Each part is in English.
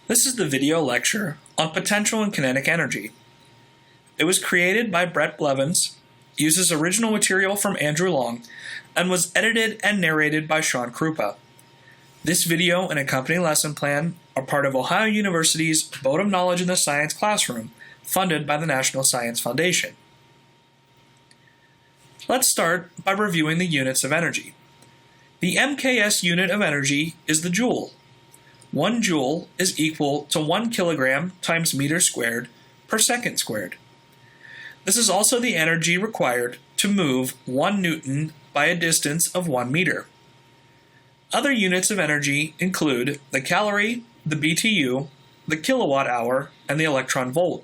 This is the video lecture on potential and kinetic energy. It was created by Brett Blevins, uses original material from Andrew Long, and was edited and narrated by Sean Krupa. This video and accompanying lesson plan are part of Ohio University's Boat of Knowledge in the Science classroom, funded by the National Science Foundation. Let's start by reviewing the units of energy. The MKS unit of energy is the joule. 1 joule is equal to 1 kilogram times meter squared per second squared. This is also the energy required to move 1 newton by a distance of 1 meter. Other units of energy include the calorie, the BTU, the kilowatt hour, and the electron volt.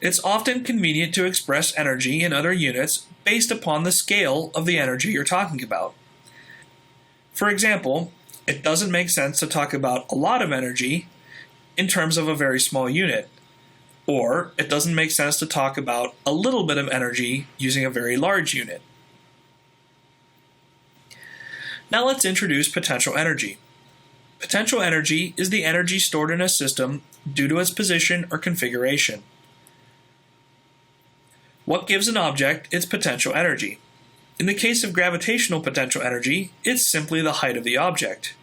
It's often convenient to express energy in other units based upon the scale of the energy you're talking about. For example, it doesn't make sense to talk about a lot of energy in terms of a very small unit, or it doesn't make sense to talk about a little bit of energy using a very large unit. Now let's introduce potential energy. Potential energy is the energy stored in a system due to its position or configuration. What gives an object its potential energy? In the case of gravitational potential energy, it's simply the height of the object.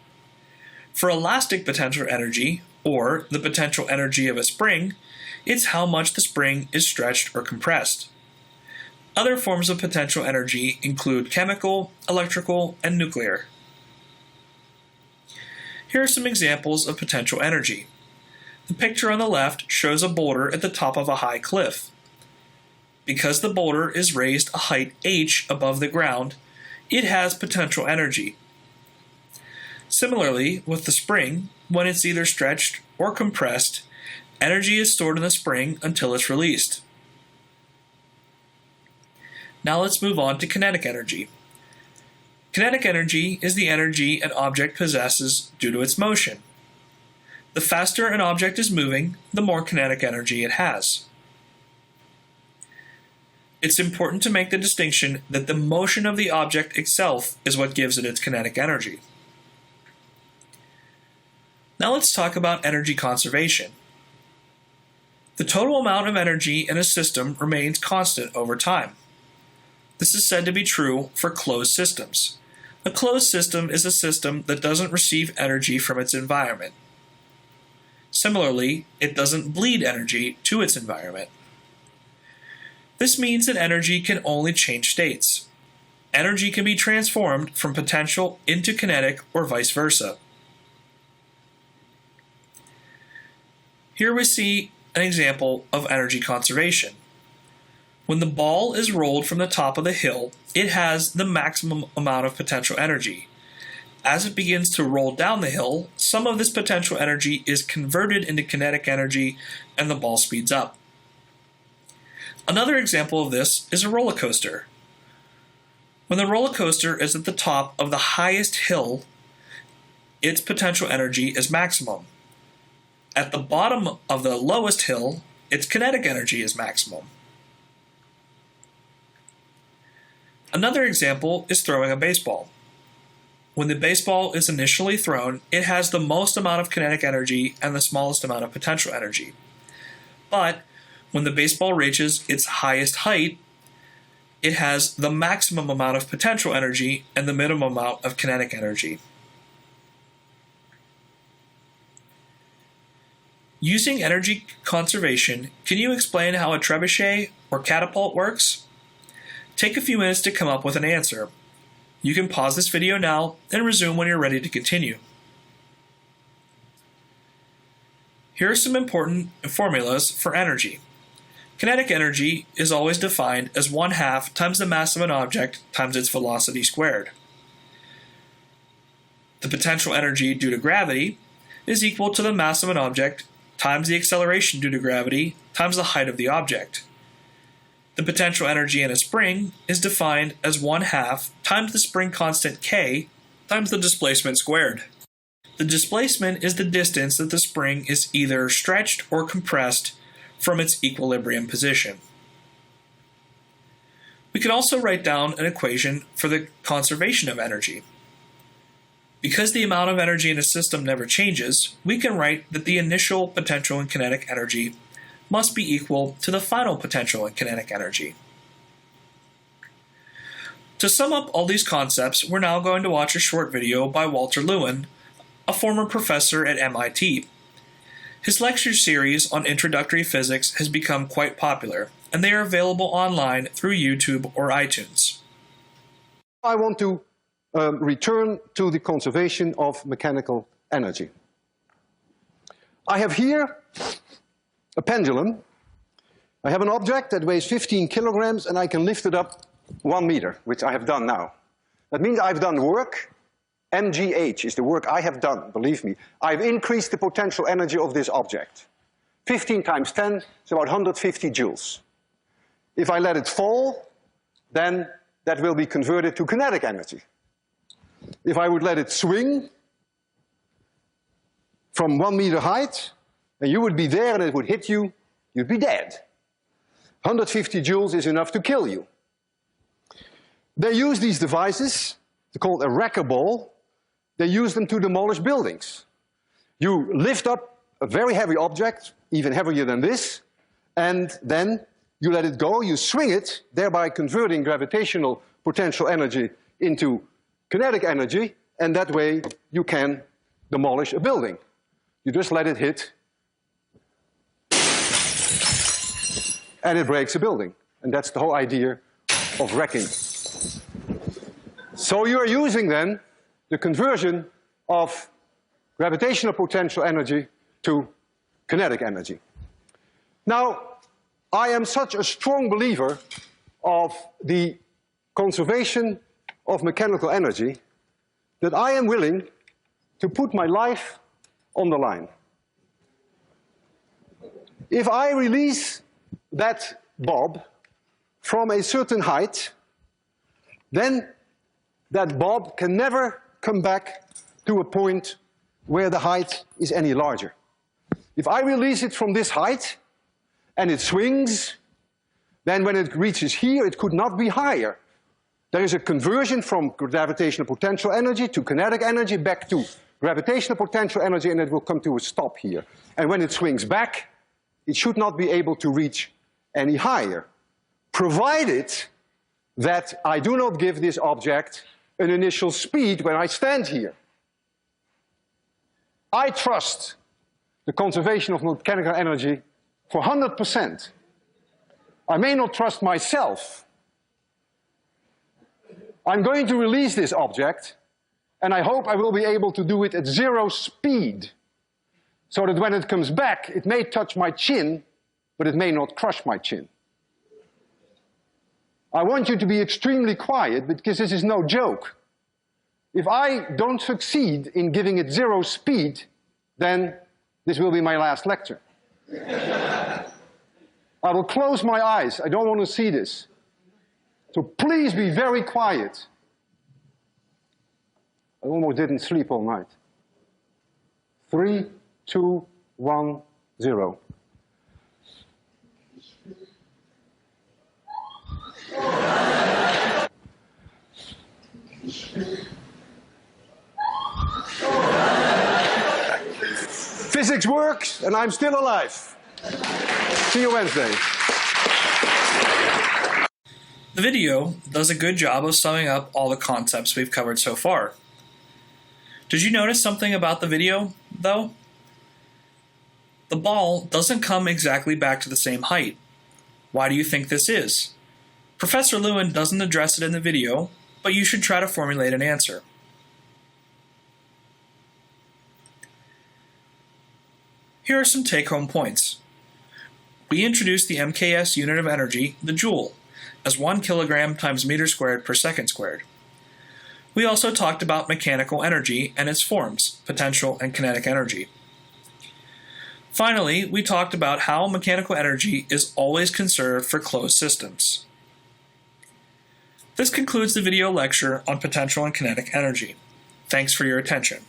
For elastic potential energy, or the potential energy of a spring, it's how much the spring is stretched or compressed. Other forms of potential energy include chemical, electrical, and nuclear. Here are some examples of potential energy. The picture on the left shows a boulder at the top of a high cliff. Because the boulder is raised a height h above the ground, it has potential energy. Similarly, with the spring, when it's either stretched or compressed, energy is stored in the spring until it's released. Now let's move on to kinetic energy. Kinetic energy is the energy an object possesses due to its motion. The faster an object is moving, the more kinetic energy it has. It's important to make the distinction that the motion of the object itself is what gives it its kinetic energy. Now let's talk about energy conservation. The total amount of energy in a system remains constant over time. This is said to be true for closed systems. A closed system is a system that doesn't receive energy from its environment. Similarly, it doesn't bleed energy to its environment. This means that energy can only change states. Energy can be transformed from potential into kinetic or vice versa. Here we see an example of energy conservation. When the ball is rolled from the top of the hill, it has the maximum amount of potential energy. As it begins to roll down the hill, some of this potential energy is converted into kinetic energy and the ball speeds up. Another example of this is a roller coaster. When the roller coaster is at the top of the highest hill, its potential energy is maximum. At the bottom of the lowest hill, its kinetic energy is maximum. Another example is throwing a baseball. When the baseball is initially thrown, it has the most amount of kinetic energy and the smallest amount of potential energy. But when the baseball reaches its highest height, it has the maximum amount of potential energy and the minimum amount of kinetic energy. Using energy conservation, can you explain how a trebuchet or catapult works? Take a few minutes to come up with an answer. You can pause this video now and resume when you're ready to continue. Here are some important formulas for energy. Kinetic energy is always defined as 1/2 times the mass of an object times its velocity squared. The potential energy due to gravity is equal to the mass of an object times the acceleration due to gravity times the height of the object. The potential energy in a spring is defined as 1/2 times the spring constant k times the displacement squared. The displacement is the distance that the spring is either stretched or compressed from its equilibrium position. We can also write down an equation for the conservation of energy. Because the amount of energy in a system never changes, we can write that the initial potential and kinetic energy must be equal to the final potential and kinetic energy. To sum up all these concepts, we're now going to watch a short video by Walter Lewin, a former professor at MIT. His lecture series on introductory physics has become quite popular, and they are available online through YouTube or iTunes. I want to return to the conservation of mechanical energy. I have here a pendulum. I have an object that weighs 15 kilograms and I can lift it up 1 meter, which I have done now. That means I've done work. MGH is the work I have done, believe me. I've increased the potential energy of this object. 15 times 10 is about 150 joules. If I let it fall, then that will be converted to kinetic energy. If I would let it swing from 1 meter height, and you would be there and it would hit you, you'd be dead. 150 joules is enough to kill you. They use these devices, they're called a wrecker ball. They use them to demolish buildings. You lift up a very heavy object, even heavier than this, and then you let it go, you swing it, thereby converting gravitational potential energy into kinetic energy, and that way you can demolish a building. You just let it hit, and it breaks a building. And that's the whole idea of wrecking. So you are using then the conversion of gravitational potential energy to kinetic energy. Now, I am such a strong believer of the conservation of mechanical energy that I am willing to put my life on the line. If I release that bob from a certain height, then that bob can never come back to a point where the height is any larger. If I release it from this height and it swings, then when it reaches here, it could not be higher. There is a conversion from gravitational potential energy to kinetic energy back to gravitational potential energy, and it will come to a stop here. And when it swings back, it should not be able to reach any higher, provided that I do not give this object an initial speed when I stand here. I trust the conservation of mechanical energy for 100%. I may not trust myself. I'm going to release this object, and I hope I will be able to do it at 0 speed, so that when it comes back, it may touch my chin, but it may not crush my chin. I want you to be extremely quiet, because this is no joke. If I don't succeed in giving it 0 speed, then this will be my last lecture. I will close my eyes. I don't want to see this. So please be very quiet. I almost didn't sleep all night. 3, 2, 1, 0. Physics works, and I'm still alive. See you Wednesday. The video does a good job of summing up all the concepts we've covered so far. Did you notice something about the video, though? The ball doesn't come exactly back to the same height. Why do you think this is? Professor Lewin doesn't address it in the video, but you should try to formulate an answer. Here are some take-home points. We introduced the MKS unit of energy, the joule, as 1 kilogram times meter squared per second squared. We also talked about mechanical energy and its forms, potential and kinetic energy. Finally, we talked about how mechanical energy is always conserved for closed systems. This concludes the video lecture on potential and kinetic energy. Thanks for your attention.